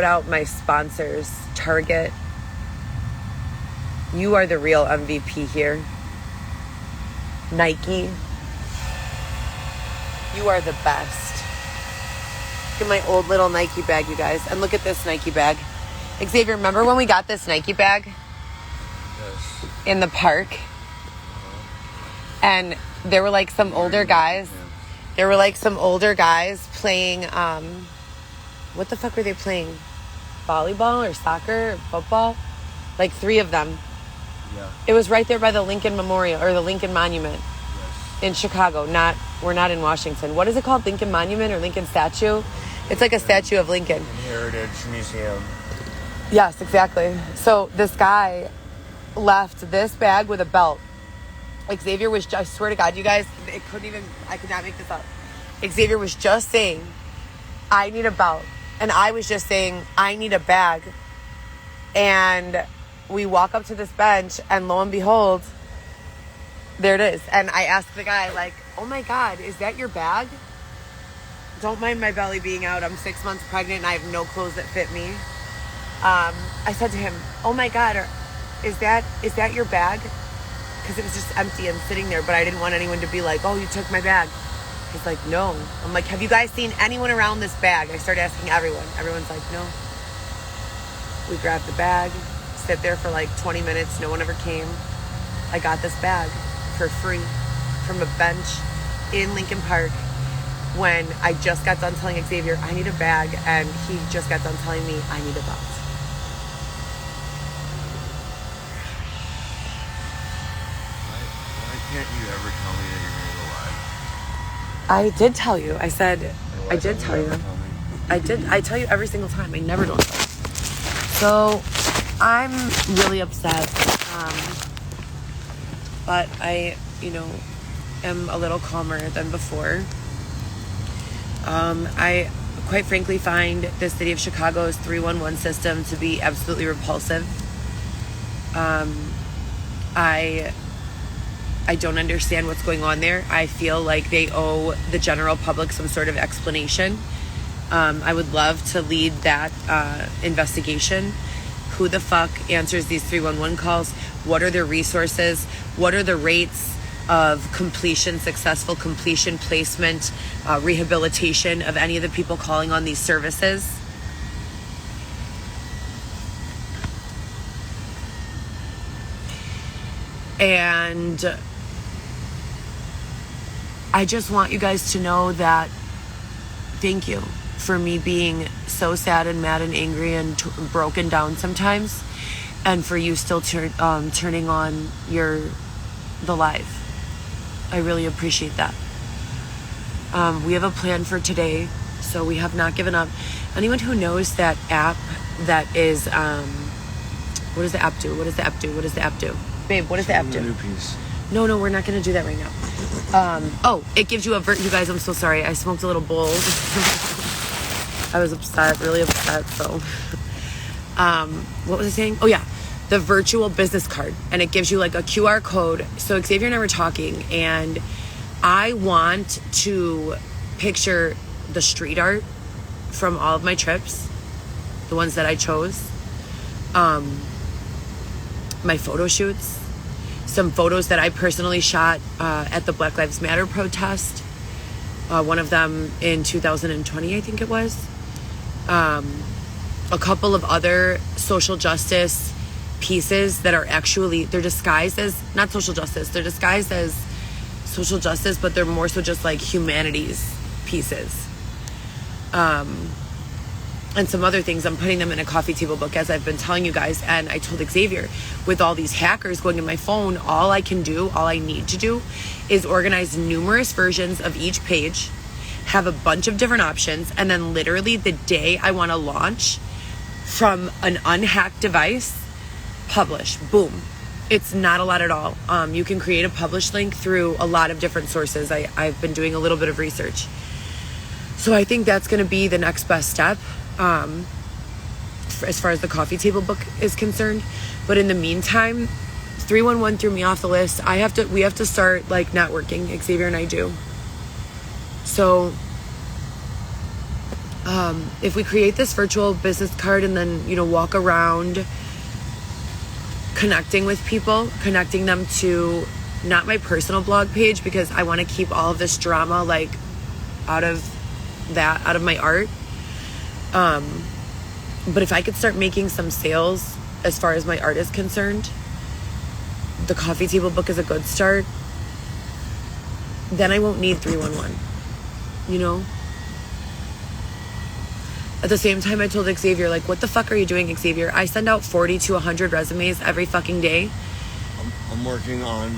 Put out my sponsors, Target. You are the real MVP here. Nike. You are the best. Look at my old little Nike bag, you guys. And look at this Nike bag. Xavier, remember when we got this Nike bag? Yes. In the park? And there were like some older guys. There were like some older guys playing, what the fuck were they playing? Volleyball or soccer or football? Like 3 of them. Yeah. It was right there by the Lincoln Memorial or the Lincoln Monument. Yes. In Chicago. We're not in Washington. What is it called? Lincoln Monument or Lincoln Statue? It's like a statue of Lincoln. Heritage Museum. Yes, exactly. So this guy left this bag with a belt. Xavier was, I swear to God, you guys, I could not make this up. Xavier was just saying, I need a belt. And I was just saying, I need a bag. And we walk up to this bench, and lo and behold, there it is. And I asked the guy, like, oh my God, is that your bag? Don't mind my belly being out. I'm 6 months pregnant, and I have no clothes that fit me. I said to him, oh my God, is that your bag? Because it was just empty and sitting there, but I didn't want anyone to be like, oh, you took my bag. He's like, no. I'm like, have you guys seen anyone around this bag? I started asking everyone. Everyone's like, no. We grabbed the bag, sit there for like 20 minutes. No one ever came. I got this bag for free from a bench in Lincoln Park when I just got done telling Xavier, I need a bag, and he just got done telling me, I need a belt. Can't you ever tell me that you're going to go live? I did tell you. I said, I did tell you. I did. I tell you every single time. I never don't tell you. So, I'm really upset. But I, am a little calmer than before. I quite frankly find the city of Chicago's 311 system to be absolutely repulsive. I don't understand what's going on there. I feel like they owe the general public some sort of explanation. I would love to lead that investigation. Who the fuck answers these 311 calls? What are their resources? What are the rates of completion, successful completion, placement, rehabilitation of any of the people calling on these services? And I just want you guys to know that thank you for me being so sad and mad and angry and broken down sometimes, and for you still turning on the live. I really appreciate that. We have a plan for today, so we have not given up. Anyone who knows that app that is, what does the app do? What does the app do? What does the app do? Babe, what does the app do? New piece. No, we're not going to do that right now. It gives you you guys, I'm so sorry. I smoked a little bowl. I was upset, really upset. So, what was I saying? Oh yeah, the virtual business card. And it gives you like a QR code. So Xavier and I were talking, and I want to picture the street art from all of my trips, the ones that I chose, my photo shoots, some photos that I personally shot at the Black Lives Matter protest, one of them in 2020, I think it was, a couple of other social justice pieces that are actually, they're disguised as, not social justice, they're disguised as social justice, but they're more so just like humanities pieces. And some other things. I'm putting them in a coffee table book, as I've been telling you guys. And I told Xavier, with all these hackers going in my phone, all I need to do is organize numerous versions of each page, have a bunch of different options, and then literally the day I want to launch from an unhacked device, publish, boom. It's not a lot at all. You can create a publish link through a lot of different sources. I've been doing a little bit of research. So I think that's going to be the next best step. As far as the coffee table book is concerned. But in the meantime, 311 threw me off the list. We have to start like networking. Xavier and I do. So if we create this virtual business card and then, you know, walk around connecting with people, connecting them to not my personal blog page, because I want to keep all of this drama like out of my art. But if I could start making some sales as far as my art is concerned, the coffee table book is a good start. Then I won't need 311, you know? At the same time, I told Xavier, like, what the fuck are you doing, Xavier? I send out 40 to 100 resumes every fucking day. I'm working on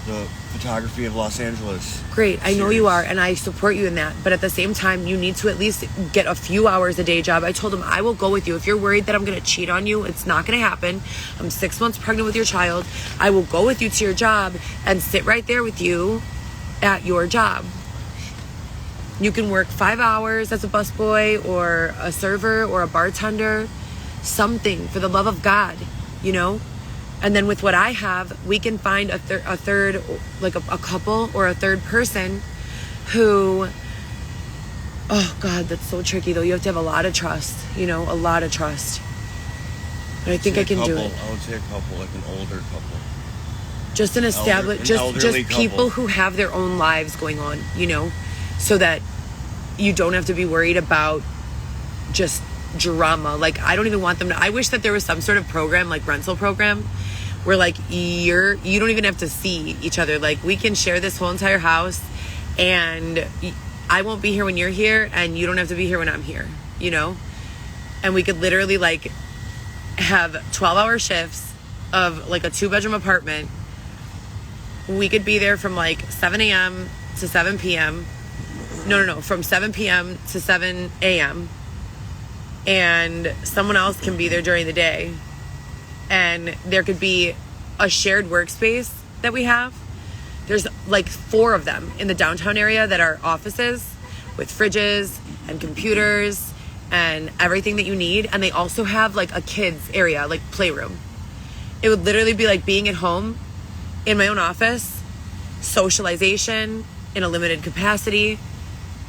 the photography of Los Angeles. Great, I know you are, and I support you in that. But at the same time, you need to at least get a few hours a day job. I told him, I will go with you. If you're worried that I'm going to cheat on you, it's not going to happen. I'm 6 months pregnant with your child. I will go with you to your job and sit right there with you at your job. You can work 5 hours as a busboy or a server or a bartender, something for the love of God, you know? And then with what I have, we can find a third, like a couple or a third person who, oh God, that's so tricky though. You have to have a lot of trust, you know, a lot of trust. But I think I can do it. I would say a couple, like an older couple. Just an established, just people who have their own lives going on, you know, so that you don't have to be worried about just drama. Like, I don't even want them to, I wish that there was some sort of program, like rental program, where like you don't even have to see each other. Like, we can share this whole entire house and I won't be here when you're here and you don't have to be here when I'm here, you know? And we could literally like have 12-hour shifts of like a 2-bedroom apartment. We could be there from like 7 a.m. to 7 p.m. No, from 7 p.m. to 7 a.m. And someone else can be there during the day. And there could be a shared workspace that we have. There's like 4 of them in the downtown area that are offices with fridges and computers and everything that you need. And they also have like a kids area, like playroom. It would literally be like being at home in my own office, socialization in a limited capacity.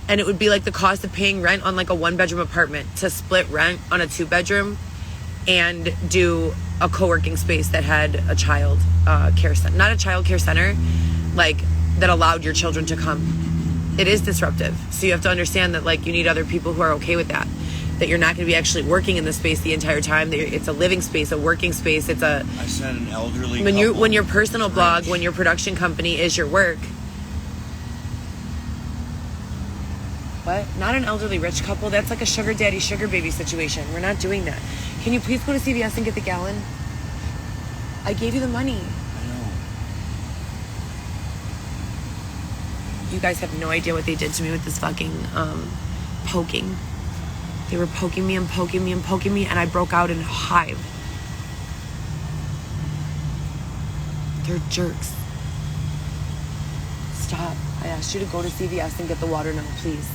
And it would be like the cost of paying rent on like a 1-bedroom apartment to split rent on a 2-bedroom and do a co-working space that had a child care center, not a child care center, like that allowed your children to come. It is disruptive. So you have to understand that like you need other people who are okay with that you're not going to be actually working in the space the entire time. It's a living space, a working space. I said an elderly when your personal blog, when your production company is your work. What? Not an elderly rich couple. That's like a sugar daddy, sugar baby situation. We're not doing that. Can you please go to CVS and get the gallon? I gave you the money. I know. You guys have no idea what they did to me with this fucking poking. They were poking me and poking me and poking me, and I broke out in a hive. They're jerks. Stop. I asked you to go to CVS and get the water now, please.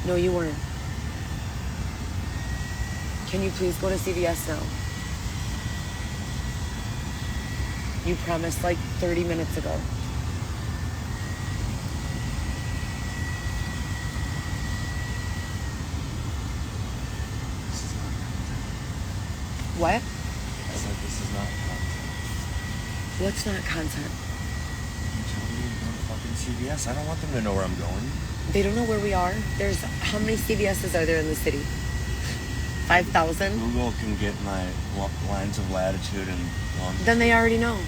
No, you weren't. Can you please go to CVS now? You promised like 30 minutes ago. What? I said this is not content. What's not content? You told me to go to fucking CVS. I don't want them to know where I'm going. They don't know where we are. There's, how many CVS's are there in the city? 5,000? Google can get my lines of latitude and longitude. Then they already know.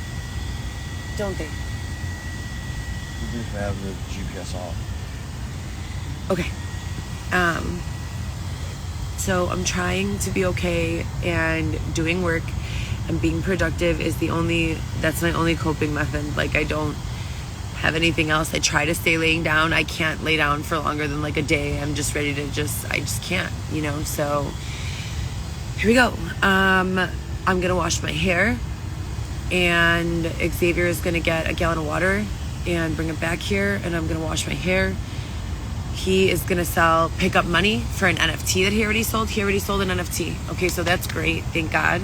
Don't they? Even if I have the GPS off. Okay. So I'm trying to be okay, and doing work and being productive that's my only coping method. Like, I don't have anything else. I try to stay laying down. I can't lay down for longer than like a day. I'm just ready to I just can't, you know? So here we go. I'm going to wash my hair, and Xavier is going to get a gallon of water and bring it back here, and I'm going to wash my hair. He is going to pick up money for an NFT that he already sold. He already sold an NFT. Okay, so that's great. Thank God.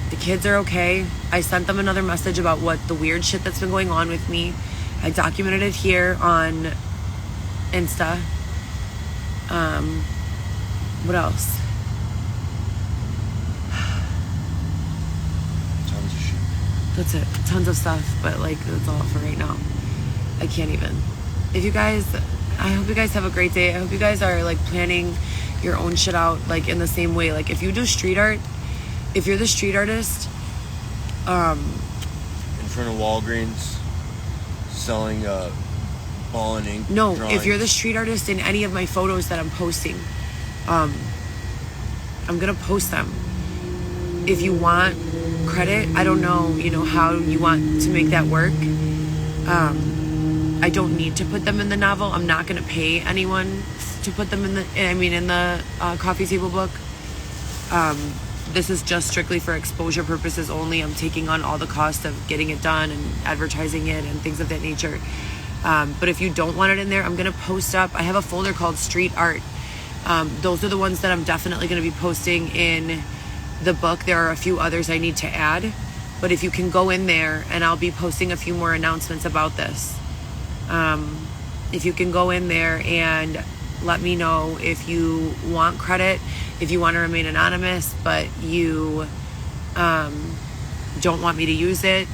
The kids are okay. I sent them another message about what the weird shit that's been going on with me. I documented it here on Insta. What else? Tons of shit. That's it. Tons of stuff, but like that's all for right now. I can't even. If you guys, I hope you guys have a great day. I hope you guys are like planning your own shit out like in the same way. Like if you do street art, if you're the street artist, In front of Walgreens, selling ball and ink. no, drawings. if you're the street artist in any of my photos that I'm posting, I'm gonna post them. If you want credit, I don't know, how you want to make that work. I don't need to put them in the novel. I'm not gonna pay anyone to put them in the coffee table book. This is just strictly for exposure purposes only. I'm taking on all the cost of getting it done and advertising it and things of that nature. But if you don't want it in there, I'm gonna post up. I have a folder called Street Art. Those are the ones that I'm definitely gonna be posting in the book. There are a few others I need to add, but if you can go in there, and I'll be posting a few more announcements about this. If you can go in there and let me know if you want credit, if you want to remain anonymous, but you don't want me to use it,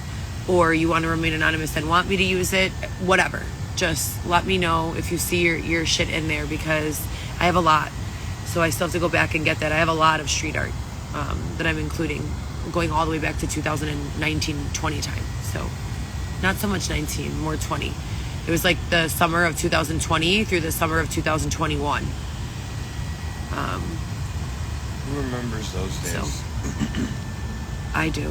or you want to remain anonymous and want me to use it, whatever. Just let me know if you see your shit in there, because I have a lot. So I still have to go back and get that. I have a lot of street art that I'm including, going all the way back to 2019-20 time. So not so much 19, more 20. It was like the summer of 2020 through the summer of 2021. Who remembers those days? So I do.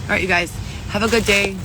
All right, you guys, have a good day.